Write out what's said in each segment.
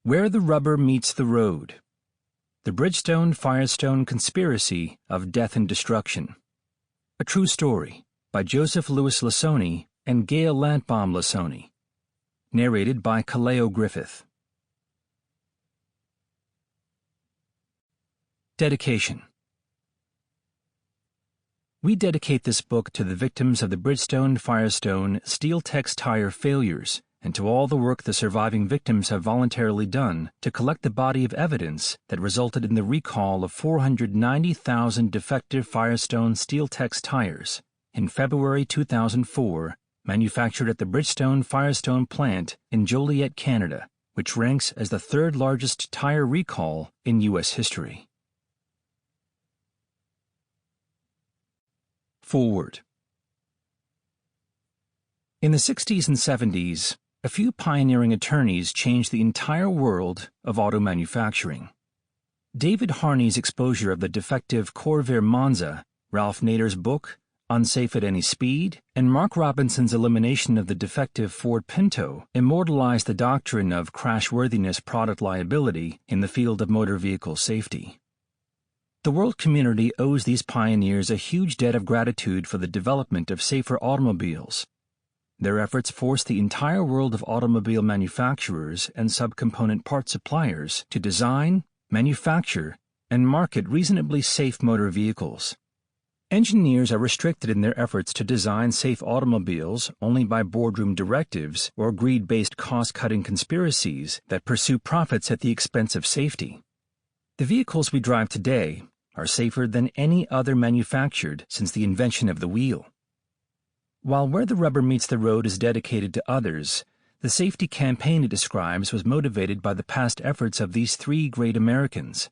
Where the Rubber Meets the Road. The Bridgestone-Firestone Conspiracy of Death and Destruction. A True Story by Joseph Louis Lisoni and Gail Landtbom Lisoni. Narrated by Kaleo Griffith. Dedication. We dedicate this book to the victims of the Bridgestone-Firestone steel tex tire failures and to all the work the surviving victims have voluntarily done to collect the body of evidence that resulted in the recall of 490,000 defective Firestone steel tex tires in February 2004, manufactured at the Bridgestone-Firestone plant in Joliet, Canada, which ranks as the third largest tire recall in U.S. history. Forward. In the 60s and 70s, a few pioneering attorneys changed the entire world of auto manufacturing. David Harney's exposure of the defective Corvair Monza, Ralph Nader's book, Unsafe at Any Speed, and Mark Robinson's elimination of the defective Ford Pinto immortalized the doctrine of crashworthiness product liability in the field of motor vehicle safety. The world community owes these pioneers a huge debt of gratitude for the development of safer automobiles. Their efforts forced the entire world of automobile manufacturers and subcomponent part suppliers to design, manufacture, and market reasonably safe motor vehicles. Engineers are restricted in their efforts to design safe automobiles only by boardroom directives or greed-based cost-cutting conspiracies that pursue profits at the expense of safety. The vehicles we drive today are safer than any other manufactured since the invention of the wheel. While Where the Rubber Meets the Road is dedicated to others, the safety campaign it describes was motivated by the past efforts of these three great Americans.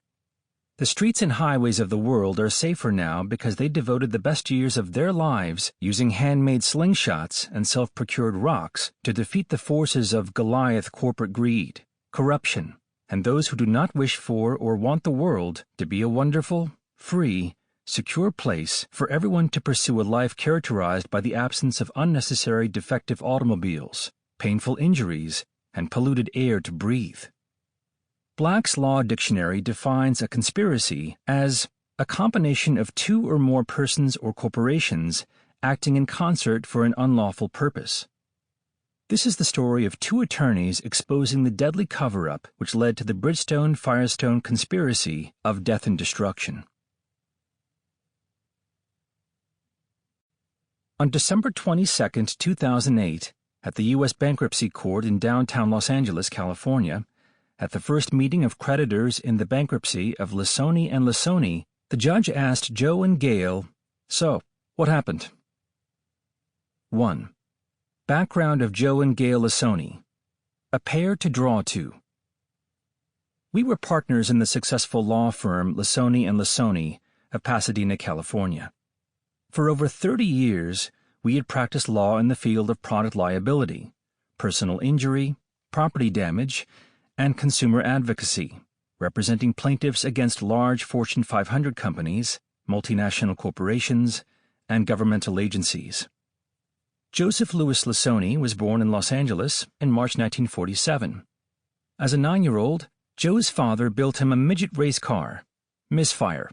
The streets and highways of the world are safer now because they devoted the best years of their lives using handmade slingshots and self-procured rocks to defeat the forces of Goliath corporate greed, corruption, and those who do not wish for or want the world to be a wonderful, free, secure place for everyone to pursue a life characterized by the absence of unnecessary defective automobiles, painful injuries, and polluted air to breathe. Black's Law Dictionary defines a conspiracy as a combination of two or more persons or corporations acting in concert for an unlawful purpose. This is the story of two attorneys exposing the deadly cover-up which led to the Bridgestone-Firestone conspiracy of death and destruction. On December 22, 2008, at the U.S. Bankruptcy Court in downtown Los Angeles, California, at the first meeting of creditors in the bankruptcy of Lisoni and Lisoni, the judge asked Joe and Gail, "So, what happened?" 1. Background of Joe and Gail Lisoni. A pair to draw to. We were partners in the successful law firm Lisoni and Lisoni of Pasadena, California. For over 30 years, we had practiced law in the field of product liability, personal injury, property damage, and consumer advocacy, representing plaintiffs against large Fortune 500 companies, multinational corporations, and governmental agencies. Joseph Louis Lisoni was born in Los Angeles in March 1947. As a 9-year-old, Joe's father built him a midget race car, Misfire.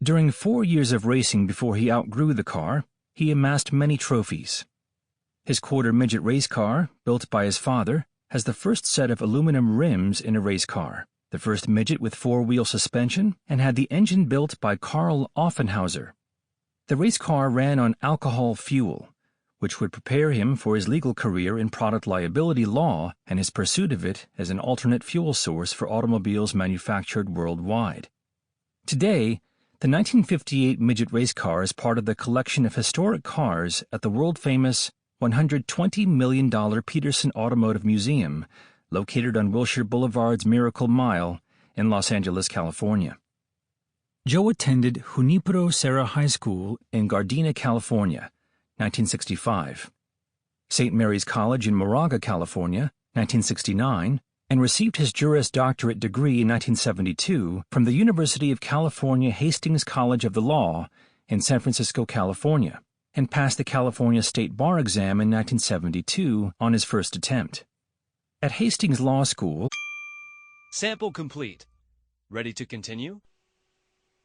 During 4 years of racing before he outgrew the car, he amassed many trophies. His quarter midget race car, built by his father, has the first set of aluminum rims in a race car, the first midget with 4-wheel suspension, and had the engine built by Karl Offenhauser. The race car ran on alcohol fuel, which would prepare him for his legal career in product liability law and his pursuit of it as an alternate fuel source for automobiles manufactured worldwide. Today, the 1958 midget race car is part of the collection of historic cars at the world-famous $120 million Peterson Automotive Museum, located on Wilshire Boulevard's Miracle Mile in Los Angeles, California. Joe attended Junipero Serra High School in Gardena, California, 1965, St. Mary's College in Moraga, California, 1969, and received his Juris Doctorate degree in 1972 from the University of California Hastings College of the Law in San Francisco, California, and passed the California State Bar exam in 1972 on his first attempt. At Hastings Law School, Sample complete. Ready to continue?